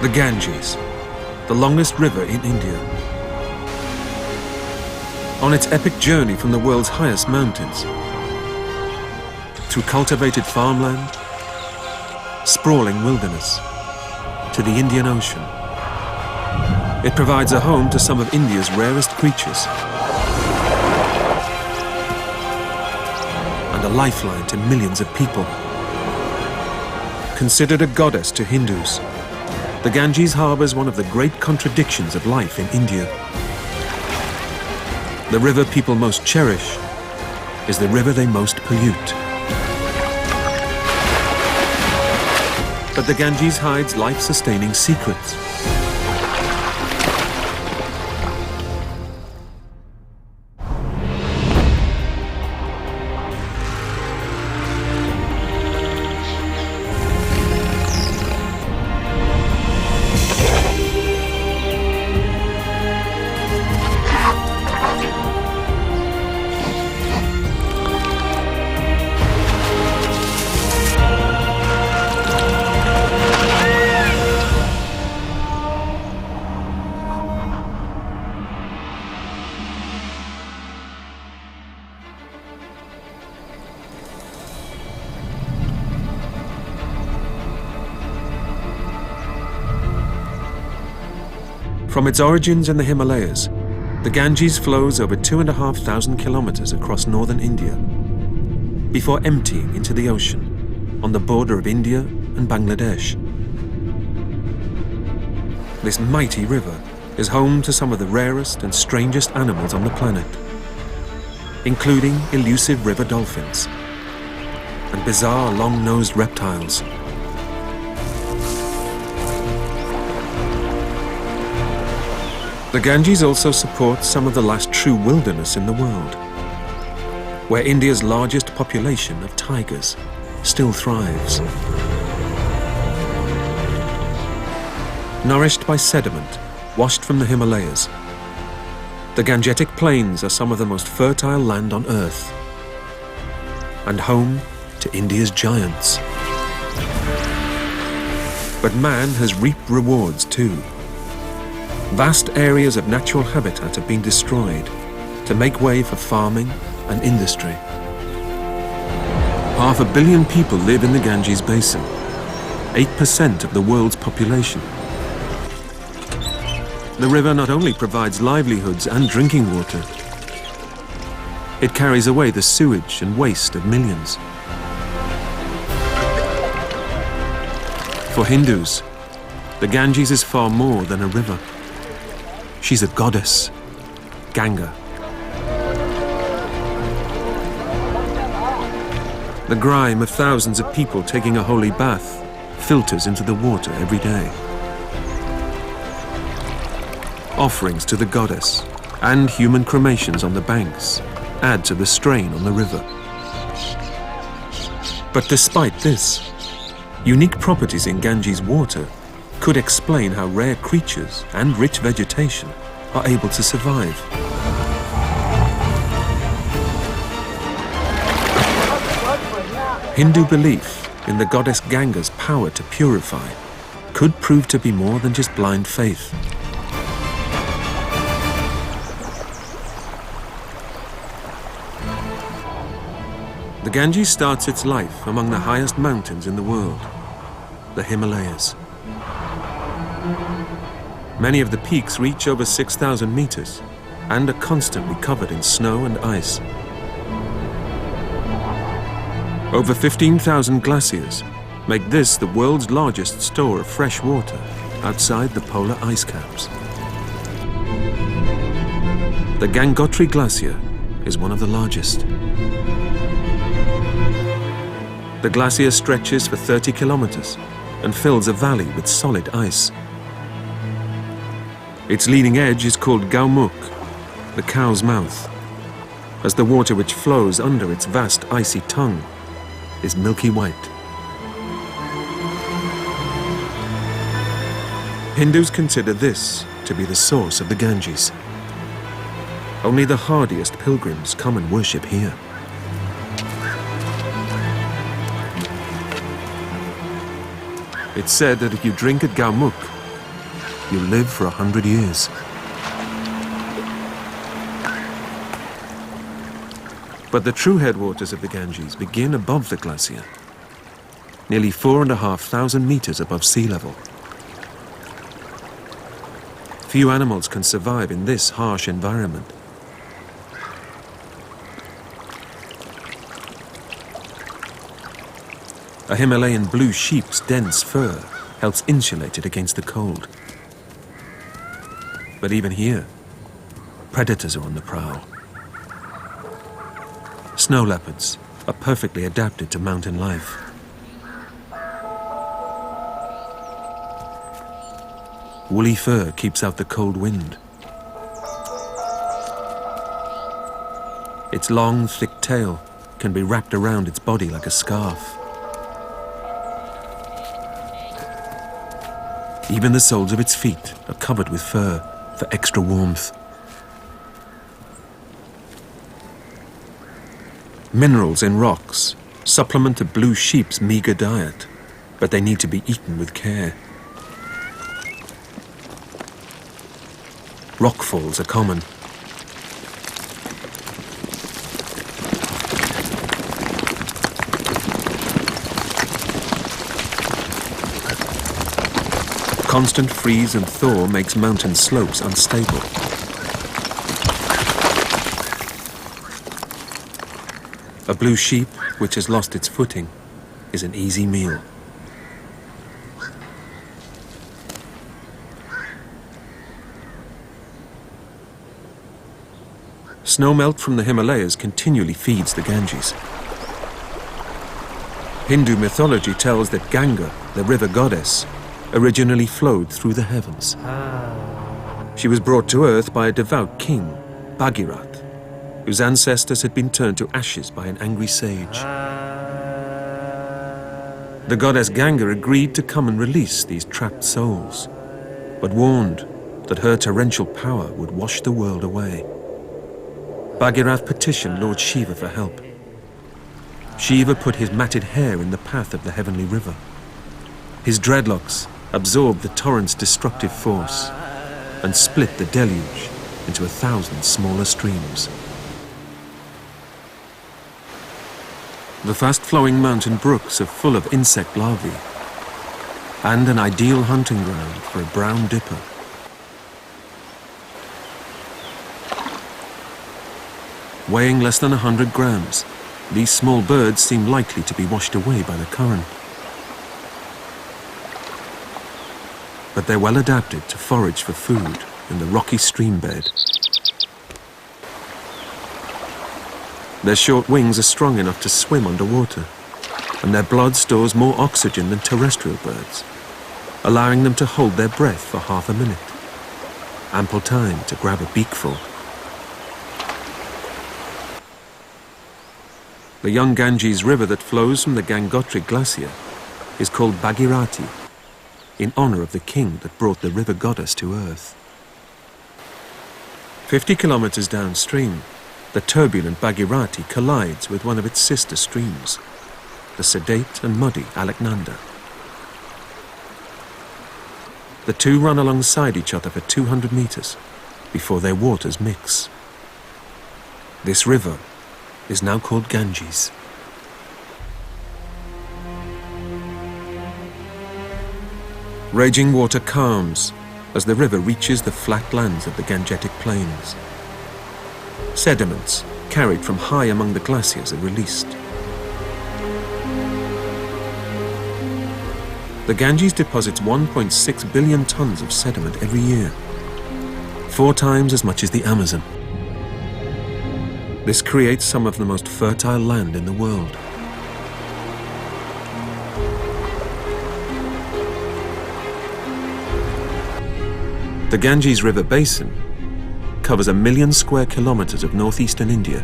The Ganges, the longest river in India. On its epic journey from the world's highest mountains, through cultivated farmland, sprawling wilderness, to the Indian Ocean, it provides a home to some of India's rarest creatures and a lifeline to millions of people. Considered a goddess to Hindus, the Ganges harbors one of the great contradictions of life in India. The river people most cherish is the river they most pollute. But the Ganges hides life-sustaining secrets. From its origins in the Himalayas, the Ganges flows over 2,500 kilometers across northern India, before emptying into the ocean on the border of India and Bangladesh. This mighty river is home to some of the rarest and strangest animals on the planet, including elusive river dolphins and bizarre long-nosed reptiles. The Ganges also supports some of the last true wilderness in the world, where India's largest population of tigers still thrives. Nourished by sediment washed from the Himalayas, the Gangetic Plains are some of the most fertile land on Earth and home to India's giants. But man has reaped rewards too. Vast areas of natural habitat have been destroyed to make way for farming and industry. 500 million people live in the Ganges basin, 8% of the world's population. The river not only provides livelihoods and drinking water, it carries away the sewage and waste of millions. For Hindus, the Ganges is far more than a river. She's a goddess, Ganga. The grime of thousands of people taking a holy bath filters into the water every day. Offerings to the goddess and human cremations on the banks add to the strain on the river. But despite this, unique properties in Ganges water could explain how rare creatures and rich vegetation are able to survive. Hindu belief in the goddess Ganga's power to purify could prove to be more than just blind faith. The Ganges starts its life among the highest mountains in the world, the Himalayas. Many of the peaks reach over 6,000 meters and are constantly covered in snow and ice. Over 15,000 glaciers make this the world's largest store of fresh water outside the polar ice caps. The Gangotri Glacier is one of the largest. The glacier stretches for 30 kilometers and fills a valley with solid ice. Its leading edge is called Gaumukh, the cow's mouth, as the water which flows under its vast icy tongue is milky white. Hindus consider this to be the source of the Ganges. Only the hardiest pilgrims come and worship here. It's said that if you drink at Gaumukh, you'll live for 100 years. But the true headwaters of the Ganges begin above the glacier, nearly 4,500 meters above sea level. Few animals can survive in this harsh environment. A Himalayan blue sheep's dense fur helps insulate it against the cold. But even here, predators are on the prowl. Snow leopards are perfectly adapted to mountain life. Woolly fur keeps out the cold wind. Its long, thick tail can be wrapped around its body like a scarf. Even the soles of its feet are covered with fur for extra warmth. Minerals in rocks supplement a blue sheep's meager diet, but they need to be eaten with care. Rockfalls are common. Constant freeze and thaw makes mountain slopes unstable. A blue sheep which has lost its footing is an easy meal. Snowmelt from the Himalayas continually feeds the Ganges. Hindu mythology tells that Ganga, the river goddess, originally flowed through the heavens. She was brought to earth by a devout king, Bhagirath, whose ancestors had been turned to ashes by an angry sage. The goddess Ganga agreed to come and release these trapped souls, but warned that her torrential power would wash the world away. Bhagirath petitioned Lord Shiva for help. Shiva put his matted hair in the path of the heavenly river. His dreadlocks absorbed the torrent's destructive force and split the deluge into 1,000 smaller streams. The fast-flowing mountain brooks are full of insect larvae and an ideal hunting ground for a brown dipper. Weighing less than 100 grams, these small birds seem likely to be washed away by the current. But they're well adapted to forage for food in the rocky stream bed. Their short wings are strong enough to swim underwater, and their blood stores more oxygen than terrestrial birds, allowing them to hold their breath for half a minute. Ample time to grab a beakful. The young Ganges river that flows from the Gangotri glacier is called Bhagirathi, in honor of the king that brought the river goddess to earth. 50 kilometers downstream, the turbulent Bhagirathi collides with one of its sister streams, the sedate and muddy Alaknanda. The two run alongside each other for 200 meters before their waters mix. This river is now called Ganges. Raging water calms as the river reaches the flat lands of the Gangetic plains. Sediments carried from high among the glaciers are released. The Ganges deposits 1.6 billion tons of sediment every year, 4 times as much as the Amazon. This creates some of the most fertile land in the world. The Ganges River Basin covers 1 million square kilometers of northeastern India.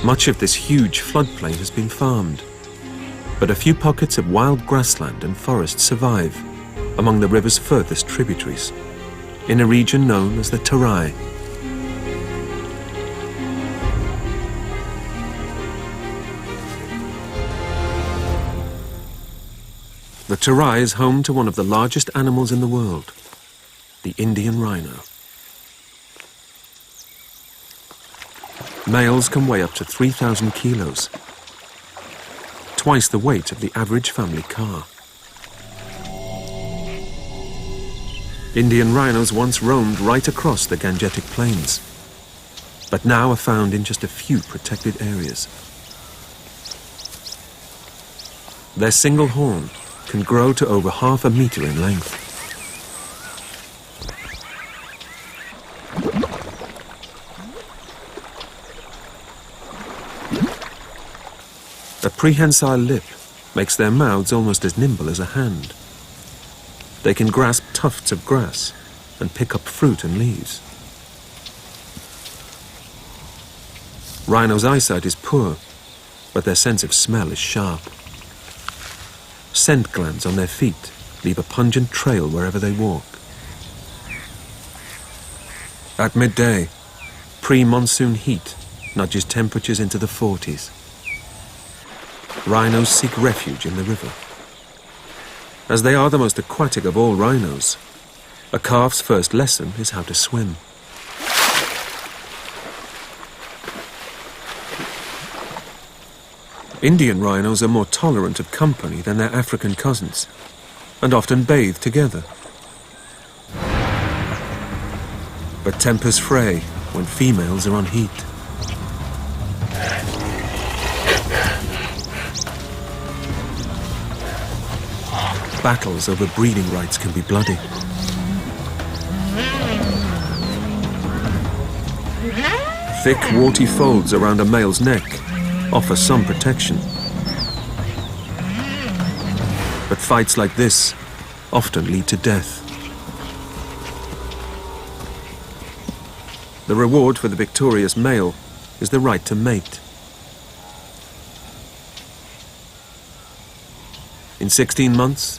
Much of this huge floodplain has been farmed, but a few pockets of wild grassland and forest survive among the river's furthest tributaries, in a region known as the Tarai. The Terai is home to one of the largest animals in the world, the Indian rhino. Males can weigh up to 3,000 kilos, twice the weight of the average family car. Indian rhinos once roamed right across the Gangetic Plains, but now are found in just a few protected areas. Their single horn can grow to over 0.5 meter in length. A prehensile lip makes their mouths almost as nimble as a hand. They can grasp tufts of grass and pick up fruit and leaves. Rhinos' eyesight is poor, but their sense of smell is sharp. Scent glands on their feet leave a pungent trail wherever they walk. At midday, pre-monsoon heat nudges temperatures into the 40s. Rhinos seek refuge in the river. As they are the most aquatic of all rhinos, a calf's first lesson is how to swim. Indian rhinos are more tolerant of company than their African cousins, and often bathe together. But tempers fray when females are on heat. Battles over breeding rights can be bloody. Thick, warty folds around a male's neck offer some protection. But fights like this often lead to death. The reward for the victorious male is the right to mate. In 16 months,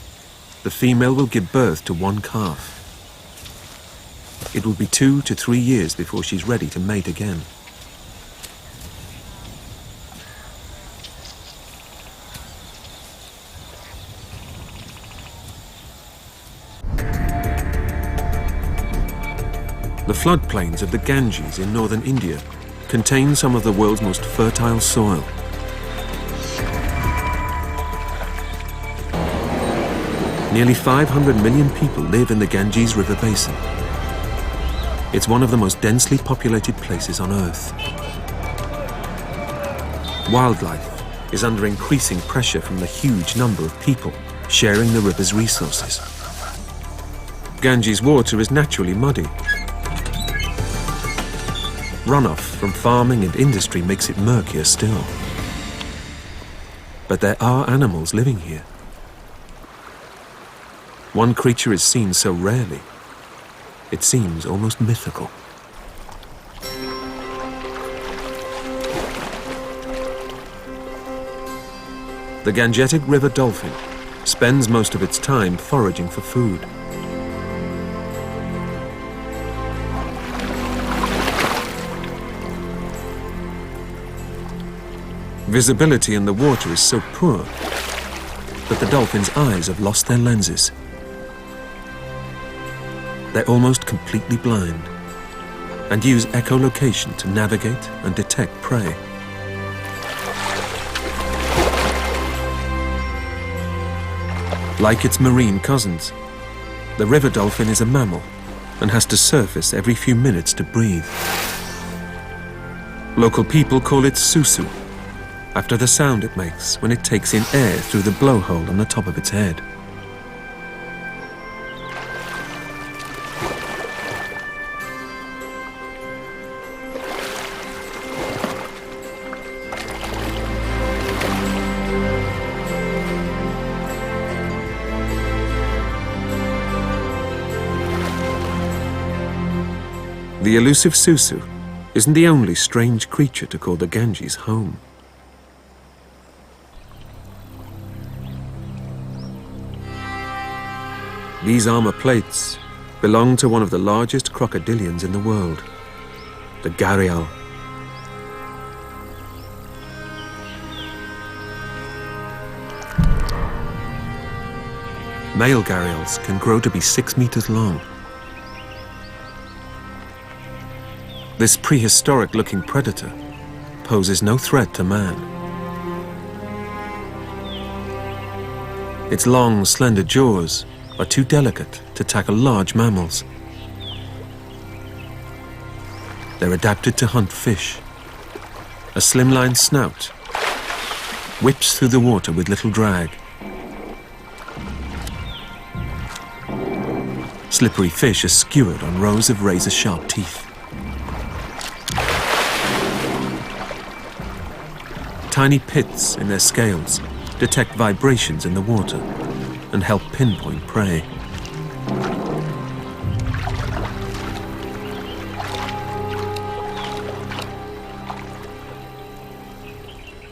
the female will give birth to one calf. It will be 2 to 3 years before she's ready to mate again. The floodplains of the Ganges in northern India contain some of the world's most fertile soil. Nearly 500 million people live in the Ganges River basin. It's one of the most densely populated places on Earth. Wildlife is under increasing pressure from the huge number of people sharing the river's resources. Ganges water is naturally muddy. Runoff from farming and industry makes it murkier still. But there are animals living here. One creature is seen so rarely, it seems almost mythical. The Gangetic River dolphin spends most of its time foraging for food. Visibility in the water is so poor that the dolphin's eyes have lost their lenses. They're almost completely blind and use echolocation to navigate and detect prey. Like its marine cousins, the river dolphin is a mammal and has to surface every few minutes to breathe. Local people call it susu, after the sound it makes when it takes in air through the blowhole on the top of its head. The elusive susu isn't the only strange creature to call the Ganges home. These armor plates belong to one of the largest crocodilians in the world, the gharial. Male gharials can grow to be 6 meters long. This prehistoric-looking predator poses no threat to man. Its long, slender jaws are too delicate to tackle large mammals. They're adapted to hunt fish. A slimline snout whips through the water with little drag. Slippery fish are skewered on rows of razor-sharp teeth. Tiny pits in their scales detect vibrations in the water and help pinpoint prey.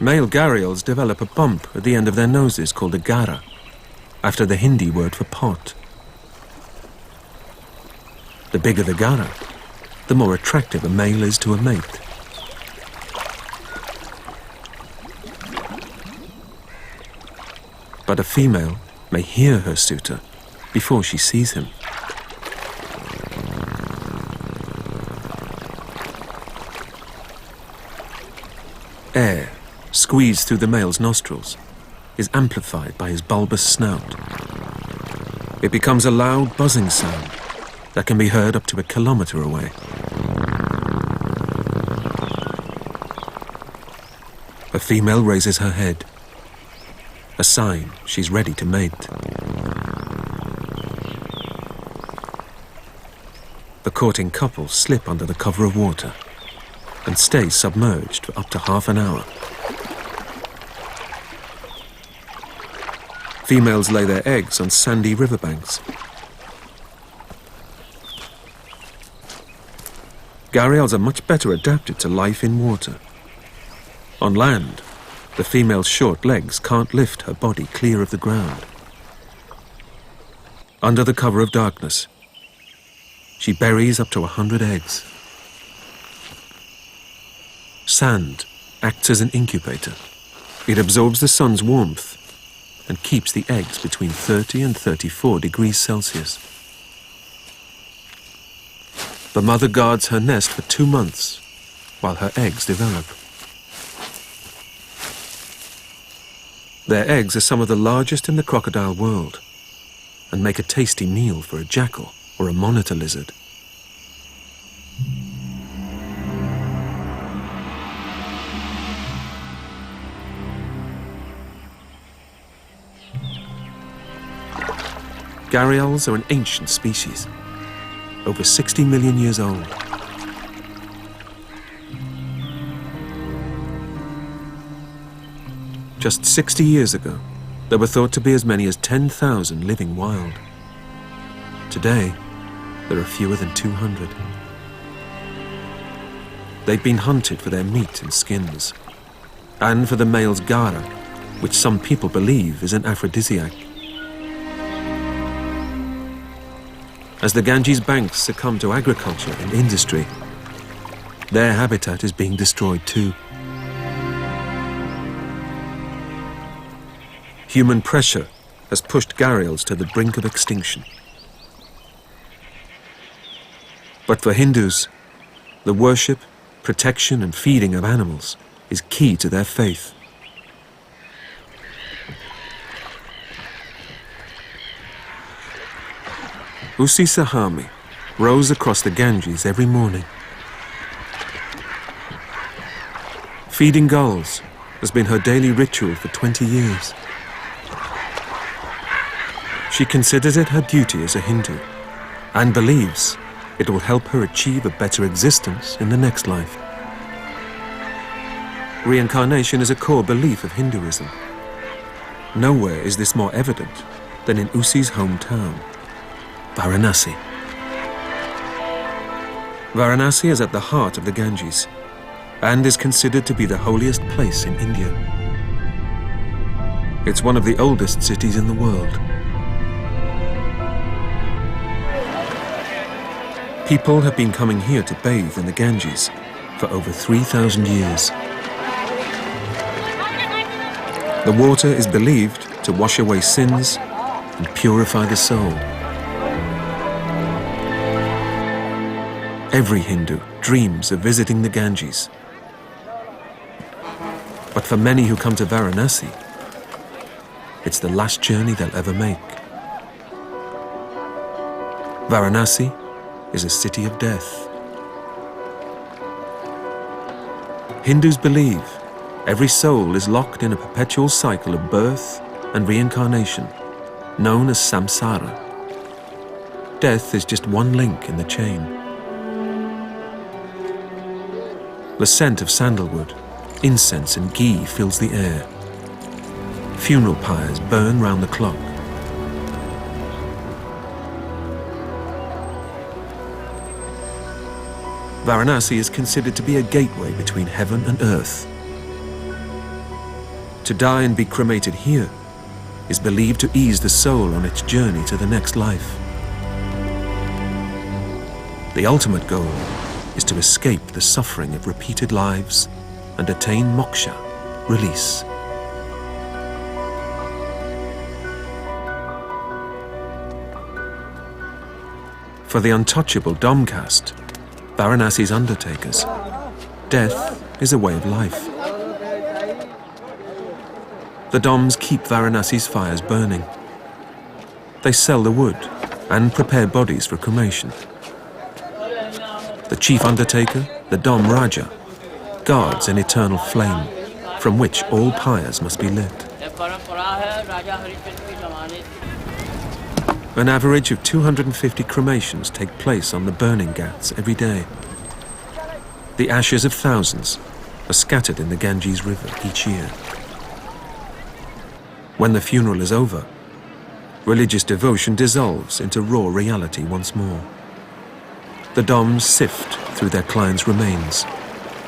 Male gharials develop a bump at the end of their noses called a gara, after the Hindi word for pot. The bigger the gara, the more attractive a male is to a mate. But a female may hear her suitor before she sees him. Air, squeezed through the male's nostrils, is amplified by his bulbous snout. It becomes a loud buzzing sound that can be heard up to a kilometer away. A female raises her head, a sign she's ready to mate. The courting couple slip under the cover of water and stay submerged for up to half an hour. Females lay their eggs on sandy riverbanks. Gharials are much better adapted to life in water. On land, the female's short legs can't lift her body clear of the ground. Under the cover of darkness, she buries up to 100 eggs. Sand acts as an incubator. It absorbs the sun's warmth and keeps the eggs between 30 and 34 degrees Celsius. The mother guards her nest for 2 months while her eggs develop. Their eggs are some of the largest in the crocodile world and make a tasty meal for a jackal or a monitor lizard. Gharials are an ancient species, over 60 million years old. Just 60 years ago, there were thought to be as many as 10,000 living wild. Today, there are fewer than 200. They've been hunted for their meat and skins, and for the male's gara, which some people believe is an aphrodisiac. As the Ganges banks succumb to agriculture and industry, their habitat is being destroyed too. Human pressure has pushed gharials to the brink of extinction. But for Hindus, the worship, protection and feeding of animals is key to their faith. Usi Sahami rows across the Ganges every morning. Feeding gulls has been her daily ritual for 20 years. She considers it her duty as a Hindu and believes it will help her achieve a better existence in the next life. Reincarnation is a core belief of Hinduism. Nowhere is this more evident than in Usi's hometown, Varanasi. Varanasi is at the heart of the Ganges and is considered to be the holiest place in India. It's one of the oldest cities in the world. People have been coming here to bathe in the Ganges for over 3,000 years. The water is believed to wash away sins and purify the soul. Every Hindu dreams of visiting the Ganges. But for many who come to Varanasi, it's the last journey they'll ever make. Varanasi is a city of death. Hindus believe every soul is locked in a perpetual cycle of birth and reincarnation, known as samsara. Death is just one link in the chain. The scent of sandalwood, incense and ghee fills the air. Funeral pyres burn round the clock. Varanasi is considered to be a gateway between heaven and earth. To die and be cremated here is believed to ease the soul on its journey to the next life. The ultimate goal is to escape the suffering of repeated lives and attain moksha, release. For the untouchable Dom caste, Varanasi's undertakers, death is a way of life. The Doms keep Varanasi's fires burning. They sell the wood and prepare bodies for cremation. The chief undertaker, the Dom Raja, guards an eternal flame from which all pyres must be lit. An average of 250 cremations take place on the burning ghats every day. The ashes of thousands are scattered in the Ganges River each year. When the funeral is over, religious devotion dissolves into raw reality once more. The Doms sift through their clients' remains,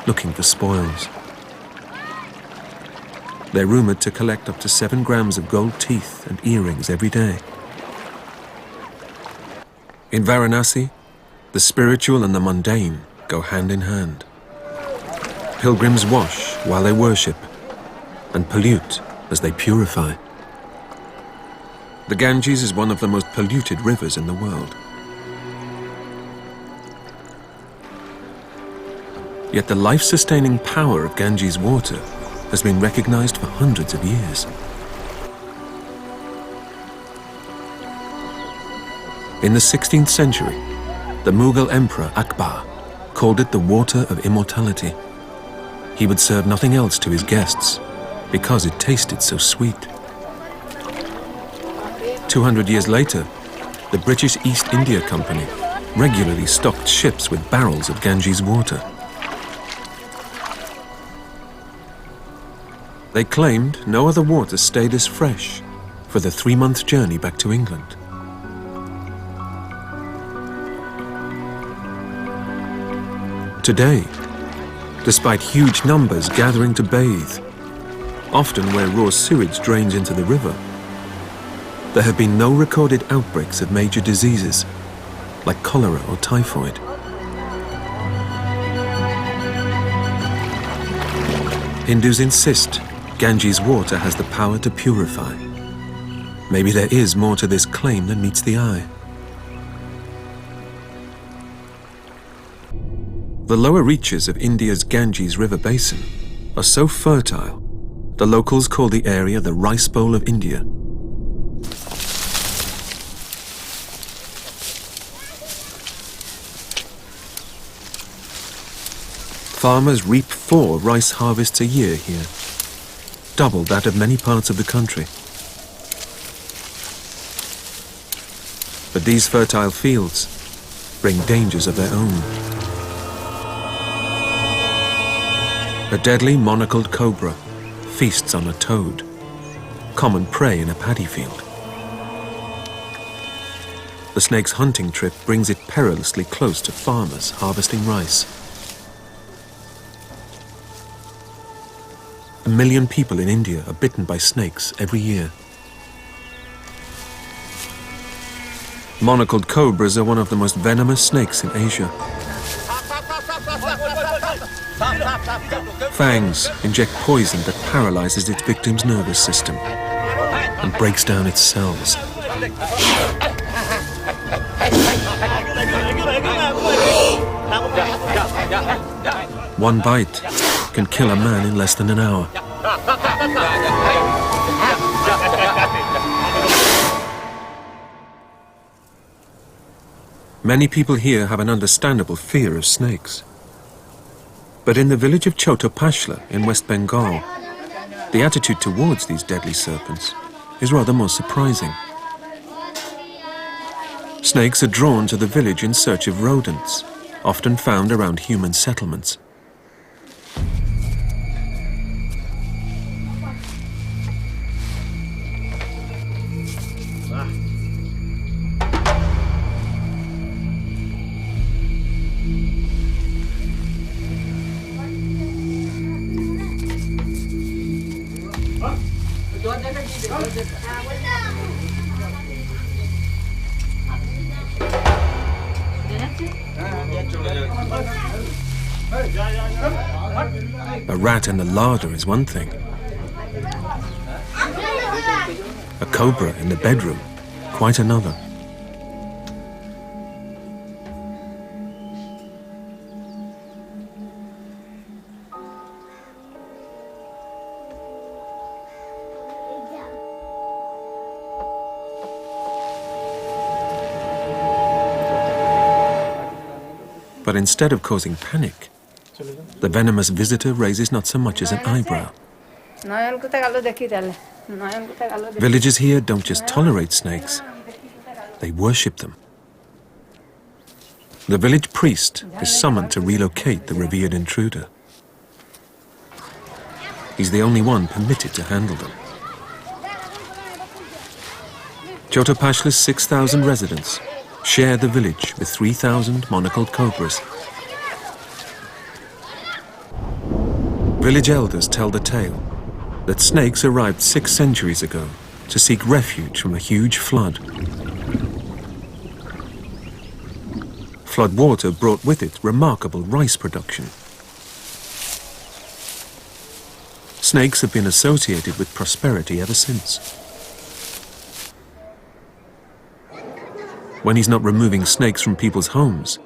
looking for spoils. They're rumoured to collect up to 7 grams of gold teeth and earrings every day. In Varanasi, the spiritual and the mundane go hand in hand. Pilgrims wash while they worship and pollute as they purify. The Ganges is one of the most polluted rivers in the world. Yet the life-sustaining power of Ganges water has been recognized for hundreds of years. In the 16th century, the Mughal Emperor Akbar called it the water of immortality. He would serve nothing else to his guests because it tasted so sweet. 200 years later, the British East India Company regularly stocked ships with barrels of Ganges water. They claimed no other water stayed as fresh for the 3-month journey back to England. Today, despite huge numbers gathering to bathe, often where raw sewage drains into the river, there have been no recorded outbreaks of major diseases like cholera or typhoid. Hindus insist Ganges water has the power to purify. Maybe there is more to this claim than meets the eye. The lower reaches of India's Ganges River basin are so fertile, the locals call the area the Rice Bowl of India. Farmers reap 4 rice harvests a year here, double that of many parts of the country. But these fertile fields bring dangers of their own. A deadly monocled cobra feasts on a toad, common prey in a paddy field. The snake's hunting trip brings it perilously close to farmers harvesting rice. 1 million people in India are bitten by snakes every year. Monocled cobras are one of the most venomous snakes in Asia. Fangs inject poison that paralyzes its victim's nervous system and breaks down its cells. One bite can kill a man in less than an hour. Many people here have an understandable fear of snakes. But in the village of Chotopashla in West Bengal, the attitude towards these deadly serpents is rather more surprising. Snakes are drawn to the village in search of rodents, often found around human settlements. A rat in the larder is one thing. A cobra in the bedroom, quite another. But instead of causing panic, the venomous visitor raises not so much as an eyebrow. Villagers here don't just tolerate snakes, they worship them. The village priest is summoned to relocate the revered intruder. He's the only one permitted to handle them. Chotopashla's 6,000 residents share the village with 3,000 monocled cobras. Village elders tell the tale that snakes arrived 6 centuries ago to seek refuge from a huge flood. Flood water brought with it remarkable rice production. Snakes have been associated with prosperity ever since. When he's not removing snakes from people's homes,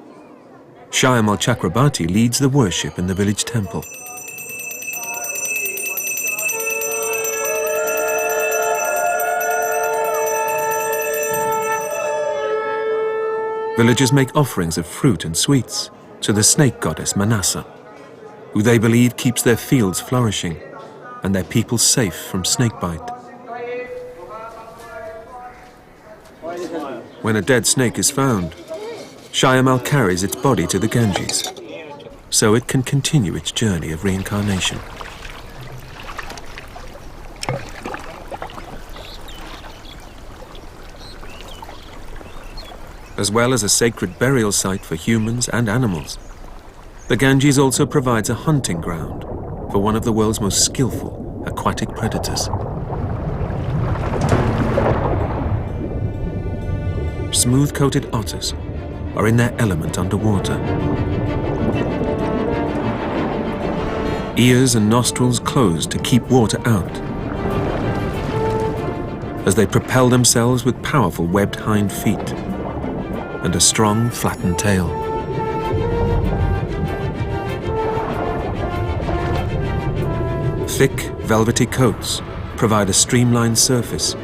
Shyamal Chakrabarti leads the worship in the village temple. Villagers make offerings of fruit and sweets to the snake goddess Manasa, who they believe keeps their fields flourishing and their people safe from snakebite. When a dead snake is found, Shyamal carries its body to the Ganges, so it can continue its journey of reincarnation. As well as a sacred burial site for humans and animals, the Ganges also provides a hunting ground for one of the world's most skillful aquatic predators. Smooth-coated otters are in their element underwater. Ears and nostrils closed to keep water out, as they propel themselves with powerful webbed hind feet and a strong, flattened tail. Thick, velvety coats provide a streamlined surface,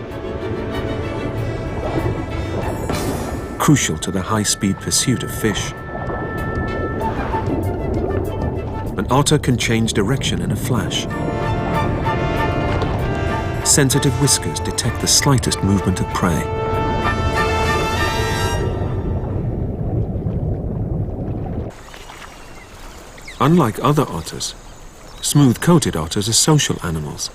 crucial to the high-speed pursuit of fish. An otter can change direction in a flash. Sensitive whiskers detect the slightest movement of prey. Unlike other otters, smooth-coated otters are social animals.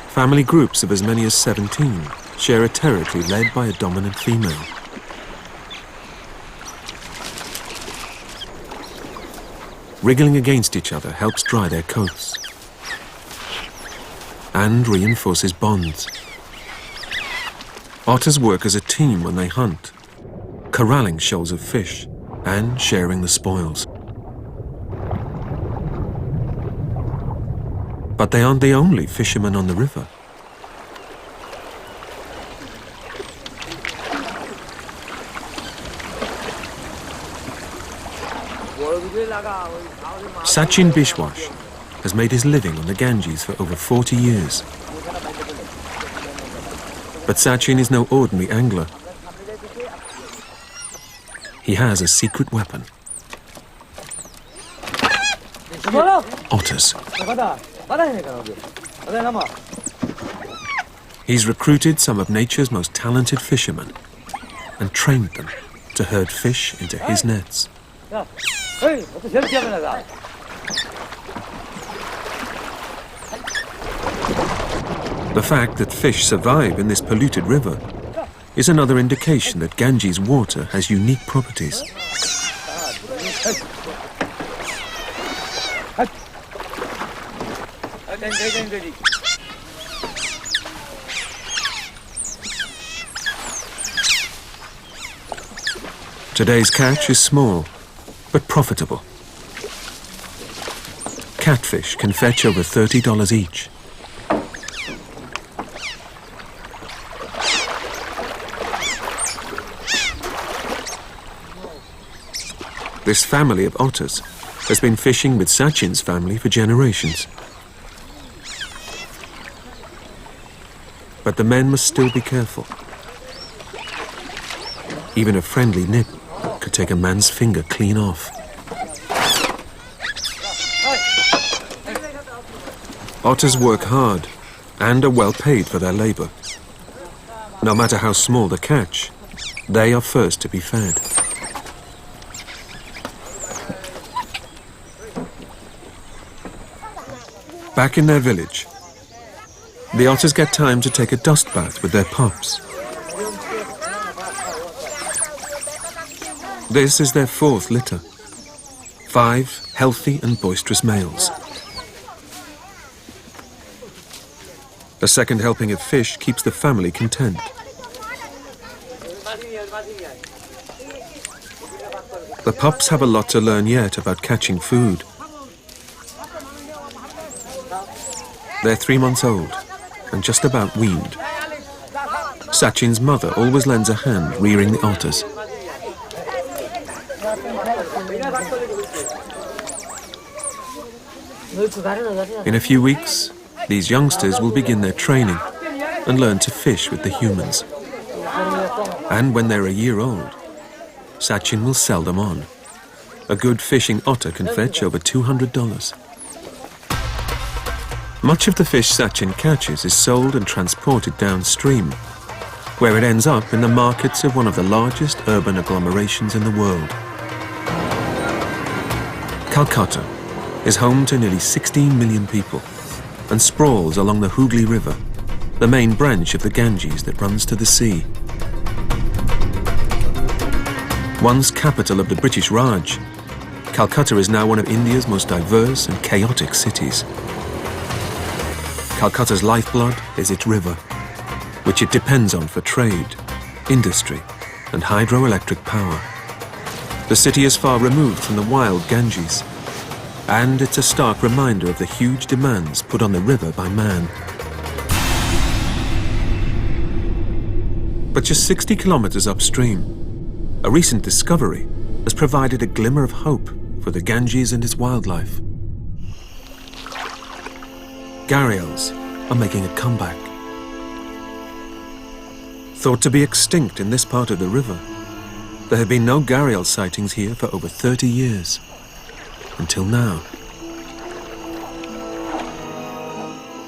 Family groups of as many as 17 share a territory led by a dominant female. Wriggling against each other helps dry their coats and reinforces bonds. Otters work as a team when they hunt, corralling shoals of fish and sharing the spoils. But they aren't the only fishermen on the river. Sachin Bishwash has made his living on the Ganges for over 40 years. But Sachin is no ordinary angler. He has a secret weapon. Otters. He's recruited some of nature's most talented fishermen and trained them to herd fish into his nets. The fact that fish survive in this polluted river is another indication that Ganges water has unique properties. Today's catch is small, but profitable. Catfish can fetch over $30 each. This family of otters has been fishing with Sachin's family for generations. But the men must still be careful. Even a friendly nip could take a man's finger clean off. Otters work hard and are well paid for their labor. No matter how small the catch, they are first to be fed. Back in their village, the otters get time to take a dust bath with their pups. This is their fourth litter. 5 healthy and boisterous males. A second helping of fish keeps the family content. The pups have a lot to learn yet about catching food. They're 3 months old and just about weaned. Sachin's mother always lends a hand rearing the otters. In a few weeks, these youngsters will begin their training and learn to fish with the humans. And when they're a year old, Sachin will sell them on. A good fishing otter can fetch over $200. Much of the fish Sachin catches is sold and transported downstream, where it ends up in the markets of one of the largest urban agglomerations in the world. Calcutta is home to nearly 16 million people and sprawls along the Hooghly River, the main branch of the Ganges that runs to the sea. Once capital of the British Raj, Calcutta is now one of India's most diverse and chaotic cities. Calcutta's lifeblood is its river, which it depends on for trade, industry, and hydroelectric power. The city is far removed from the wild Ganges, and it's a stark reminder of the huge demands put on the river by man. But just 60 kilometers upstream, a recent discovery has provided a glimmer of hope for the Ganges and its wildlife. Gharials are making a comeback. Thought to be extinct in this part of the river, there have been no gharial sightings here for over 30 years. Until now.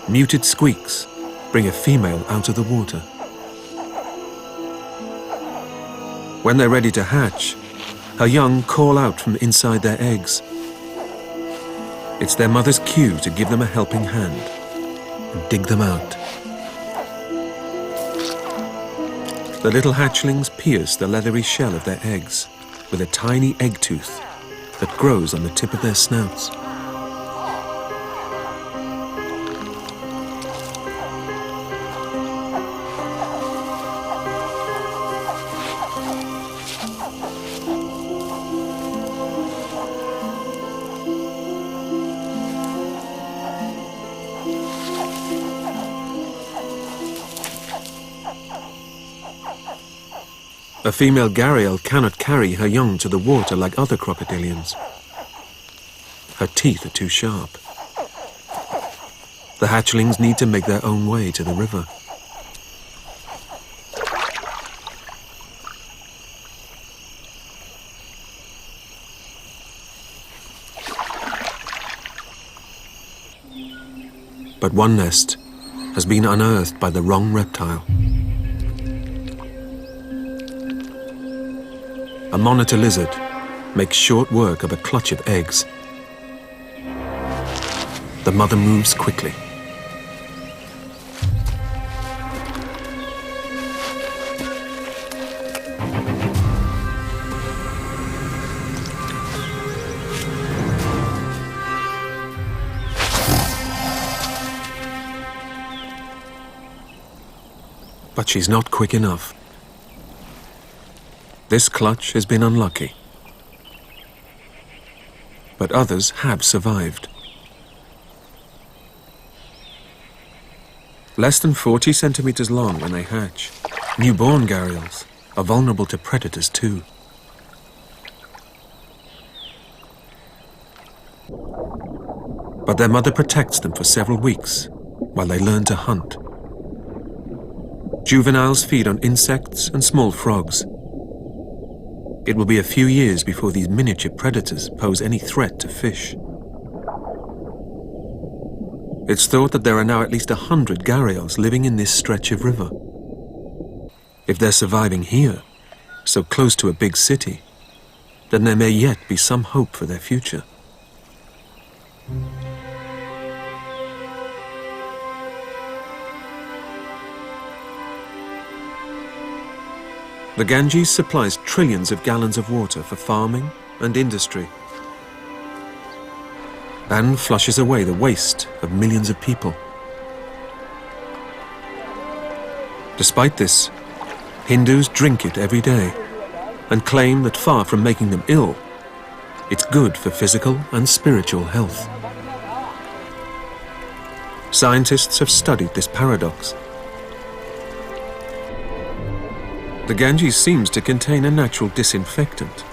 Muted squeaks bring a female out of the water. When they're ready to hatch, her young call out from inside their eggs. It's their mother's cue to give them a helping hand and dig them out. The little hatchlings pierce the leathery shell of their eggs with a tiny egg tooth that grows on the tip of their snouts. A female gharial cannot carry her young to the water like other crocodilians. Her teeth are too sharp. The hatchlings need to make their own way to the river. But one nest has been unearthed by the wrong reptile. A monitor lizard makes short work of a clutch of eggs. The mother moves quickly. But she's not quick enough. This clutch has been unlucky. But others have survived. Less than 40 centimeters long when they hatch, newborn gharials are vulnerable to predators too. But their mother protects them for several weeks while they learn to hunt. Juveniles feed on insects and small frogs. It will be a few years before these miniature predators pose any threat to fish. It's thought that there are now at least 100 gharials living in this stretch of river. If they're surviving here, so close to a big city, then there may yet be some hope for their future. The Ganges supplies trillions of gallons of water for farming and industry, and flushes away the waste of millions of people. Despite this, Hindus drink it every day and claim that far from making them ill, it's good for physical and spiritual health. Scientists have studied this paradox. The Ganges seems to contain a natural disinfectant,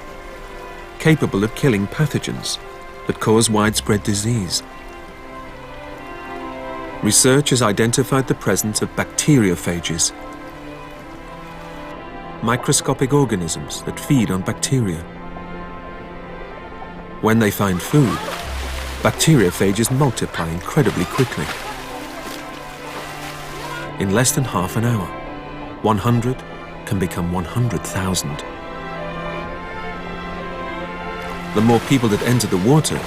capable of killing pathogens that cause widespread disease. Research has identified the presence of bacteriophages, microscopic organisms that feed on bacteria. When they find food, bacteriophages multiply incredibly quickly. In less than half an hour, 100 can become 100,000. The more people that enter the water,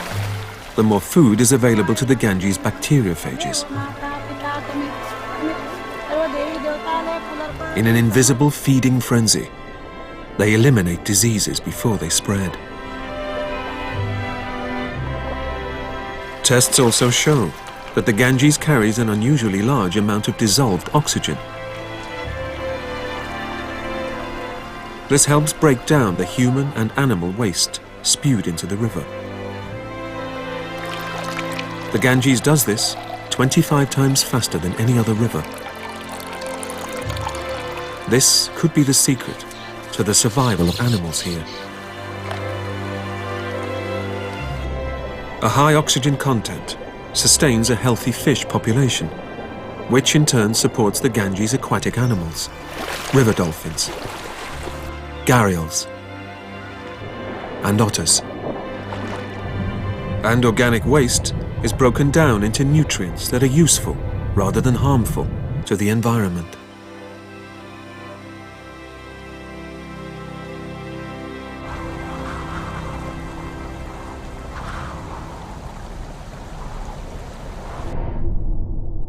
the more food is available to the Ganges bacteriophages. In an invisible feeding frenzy, they eliminate diseases before they spread. Tests also show that the Ganges carries an unusually large amount of dissolved oxygen. This helps break down the human and animal waste spewed into the river. The Ganges does this 25 times faster than any other river. This could be the secret to the survival of animals here. A high oxygen content sustains a healthy fish population, which in turn supports the Ganges' aquatic animals, river dolphins, gharials, and otters. And organic waste is broken down into nutrients that are useful rather than harmful to the environment.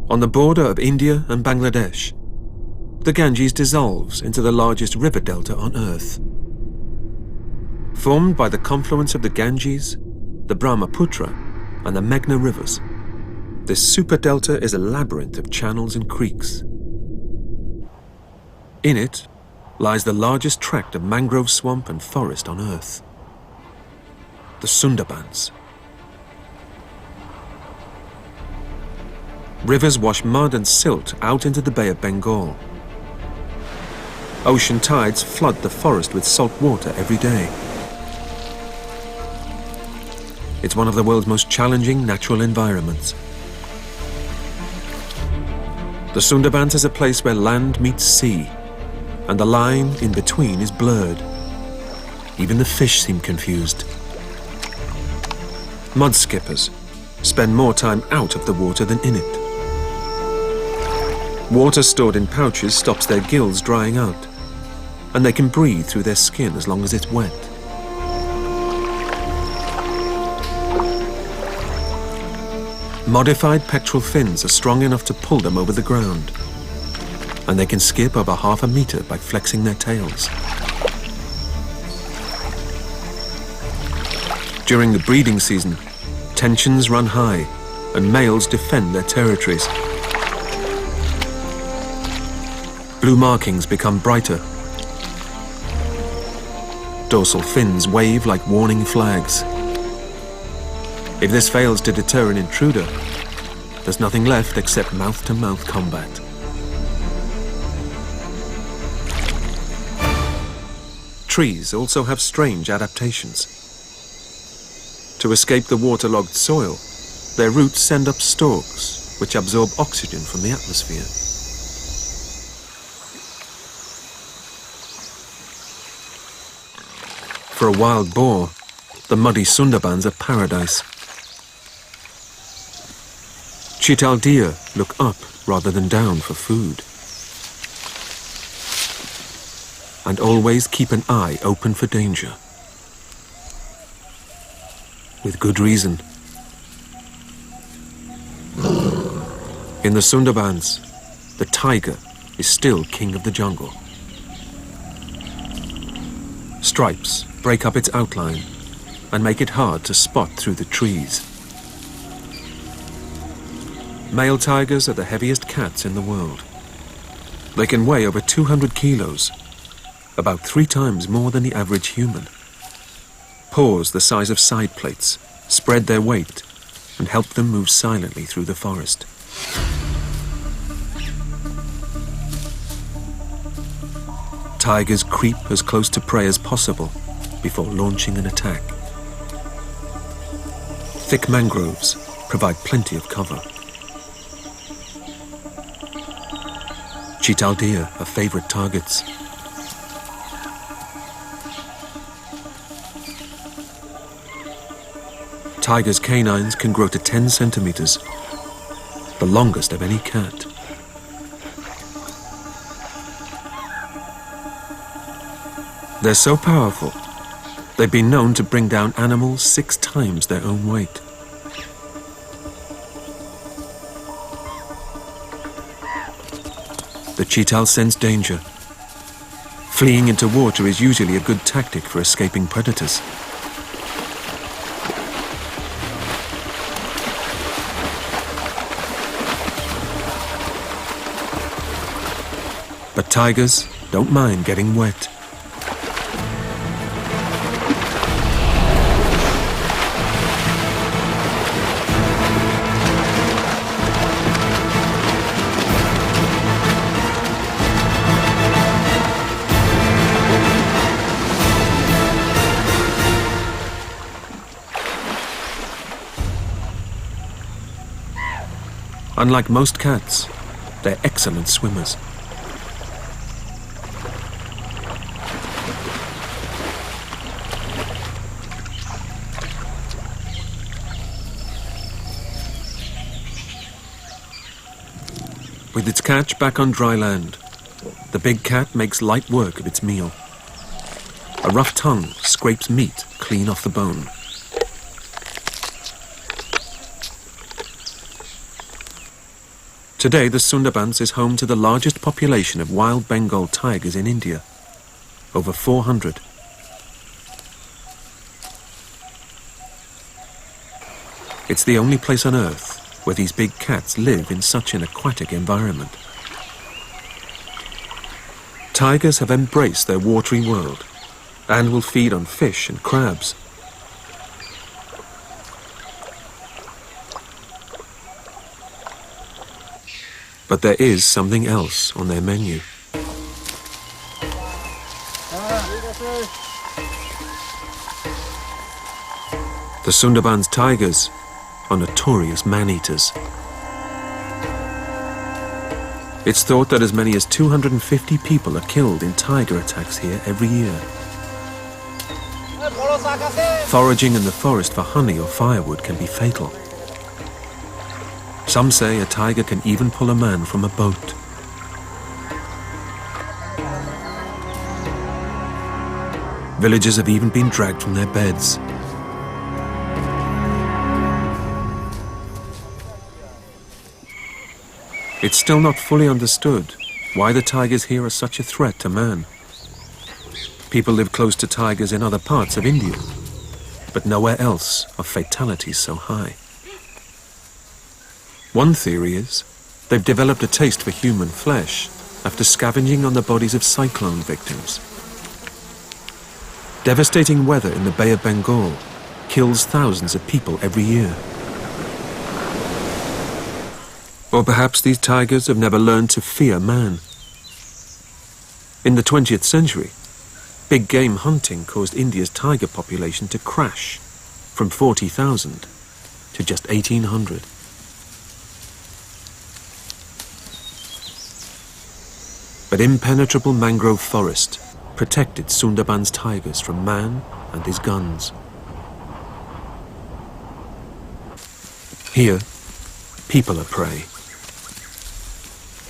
On the border of India and Bangladesh, the Ganges dissolves into the largest river delta on Earth. Formed by the confluence of the Ganges, the Brahmaputra, and the Meghna rivers, this super delta is a labyrinth of channels and creeks. In it lies the largest tract of mangrove swamp and forest on Earth, the Sundarbans. Rivers wash mud and silt out into the Bay of Bengal. Ocean tides flood the forest with salt water every day. It's one of the world's most challenging natural environments. The Sundarbans is a place where land meets sea, and the line in between is blurred. Even the fish seem confused. Mud skippers spend more time out of the water than in it. Water stored in pouches stops their gills drying out, and they can breathe through their skin as long as it's wet. Modified pectoral fins are strong enough to pull them over the ground, and they can skip over ½ a meter by flexing their tails. During the breeding season, tensions run high, and males defend their territories. Blue markings become brighter. Dorsal fins wave like warning flags. If this fails to deter an intruder, there's nothing left except mouth-to-mouth combat. Trees also have strange adaptations. To escape the waterlogged soil, their roots send up stalks, which absorb oxygen from the atmosphere. For a wild boar, the muddy Sundarbans are paradise. Chital deer look up rather than down for food, and always keep an eye open for danger. With good reason. In the Sundarbans, the tiger is still king of the jungle. Stripes break up its outline and make it hard to spot through the trees. Male tigers are the heaviest cats in the world. They can weigh over 200 kilos, about 3 times more than the average human. Paws the size of side plates spread their weight and help them move silently through the forest. Tigers creep as close to prey as possible before launching an attack. Thick mangroves provide plenty of cover. Chital deer are favorite targets. Tigers' canines can grow to 10 centimeters, the longest of any cat. They're so powerful, they've been known to bring down animals 6 times their own weight. The chital sense danger. Fleeing into water is usually a good tactic for escaping predators. But tigers don't mind getting wet. Unlike most cats, they're excellent swimmers. With its catch back on dry land, the big cat makes light work of its meal. A rough tongue scrapes meat clean off the bone. Today, the Sundarbans is home to the largest population of wild Bengal tigers in India, over 400. It's the only place on Earth where these big cats live in such an aquatic environment. Tigers have embraced their watery world and will feed on fish and crabs. But there is something else on their menu. The Sundarbans tigers are notorious man-eaters. It's thought that as many as 250 people are killed in tiger attacks here every year. Foraging in the forest for honey or firewood can be fatal. Some say a tiger can even pull a man from a boat. Villagers have even been dragged from their beds. It's still not fully understood why the tigers here are such a threat to man. People live close to tigers in other parts of India, but nowhere else are fatalities so high. One theory is they've developed a taste for human flesh after scavenging on the bodies of cyclone victims. Devastating weather in the Bay of Bengal kills thousands of people every year. Or perhaps these tigers have never learned to fear man. In the 20th century, big game hunting caused India's tiger population to crash from 40,000 to just 1,800. But impenetrable mangrove forest protected Sundarbans tigers from man and his guns. Here, people are prey.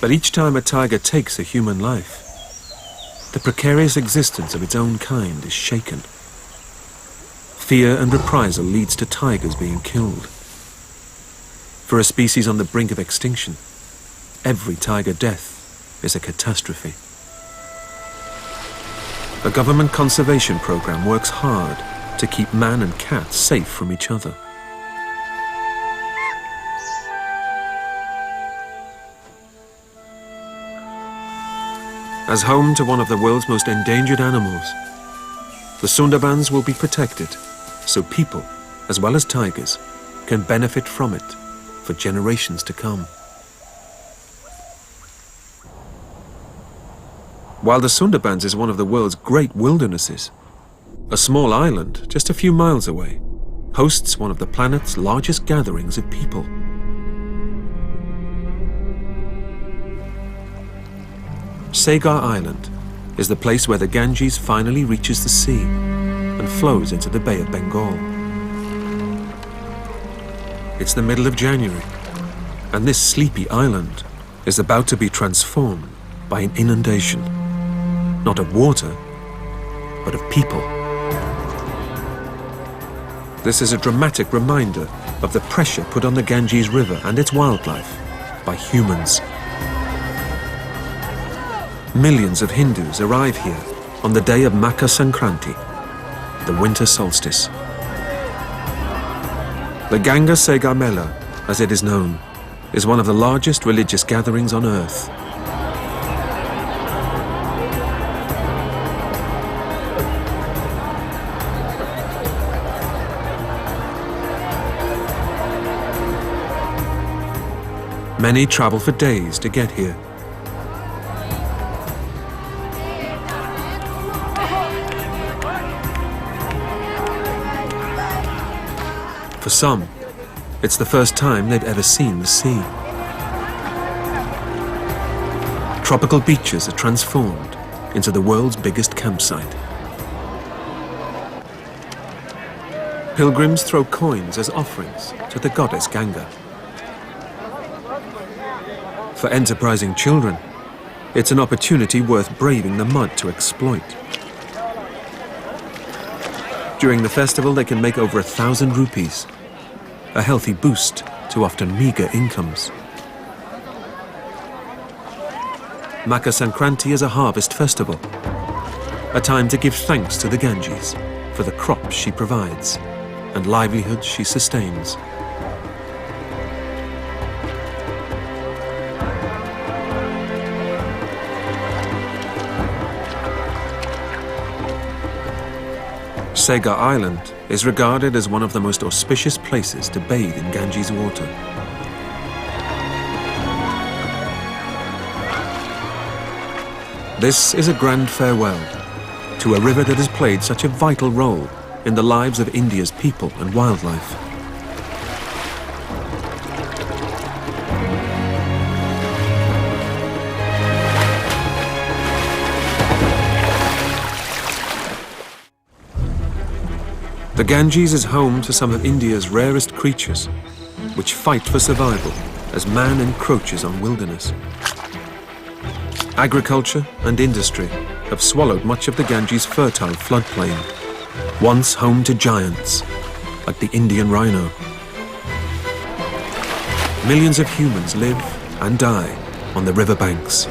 But each time a tiger takes a human life, the precarious existence of its own kind is shaken. Fear and reprisal leads to tigers being killed. For a species on the brink of extinction, every tiger death is a catastrophe. A government conservation program works hard to keep man and cat safe from each other. As home to one of the world's most endangered animals, the Sundarbans will be protected so people, as well as tigers, can benefit from it for generations to come. While the Sundarbans is one of the world's great wildernesses, a small island just a few miles away hosts one of the planet's largest gatherings of people. Sagar Island is the place where the Ganges finally reaches the sea and flows into the Bay of Bengal. It's the middle of January, and this sleepy island is about to be transformed by an inundation, not of water, but of people. This is a dramatic reminder of the pressure put on the Ganges River and its wildlife by humans. Millions of Hindus arrive here on the day of Makar Sankranti, the winter solstice. The Ganga Sagar Mela, as it is known, is one of the largest religious gatherings on earth. Many travel for days to get here. For some, it's the first time they've ever seen the sea. Tropical beaches are transformed into the world's biggest campsite. Pilgrims throw coins as offerings to the goddess Ganga. For enterprising children, it's an opportunity worth braving the mud to exploit. During the festival, they can make over 1,000 rupees, a healthy boost to often meager incomes. Makar Sankranti is a harvest festival, a time to give thanks to the Ganges for the crops she provides and livelihoods she sustains. Sagar Island is regarded as one of the most auspicious places to bathe in Ganges water. This is a grand farewell to a river that has played such a vital role in the lives of India's people and wildlife. The Ganges is home to some of India's rarest creatures, which fight for survival as man encroaches on wilderness. Agriculture and industry have swallowed much of the Ganges' fertile floodplain, once home to giants like the Indian rhino. Millions of humans live and die on the riverbanks.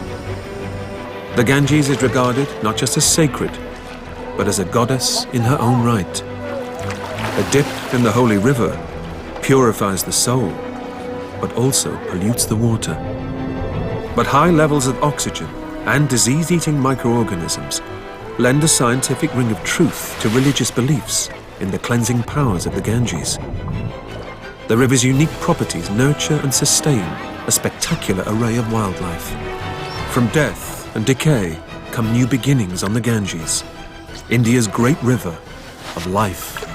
The Ganges is regarded not just as sacred, but as a goddess in her own right. A dip in the holy river purifies the soul, but also pollutes the water. But high levels of oxygen and disease-eating microorganisms lend a scientific ring of truth to religious beliefs in the cleansing powers of the Ganges. The river's unique properties nurture and sustain a spectacular array of wildlife. From death and decay come new beginnings on the Ganges, India's great river of life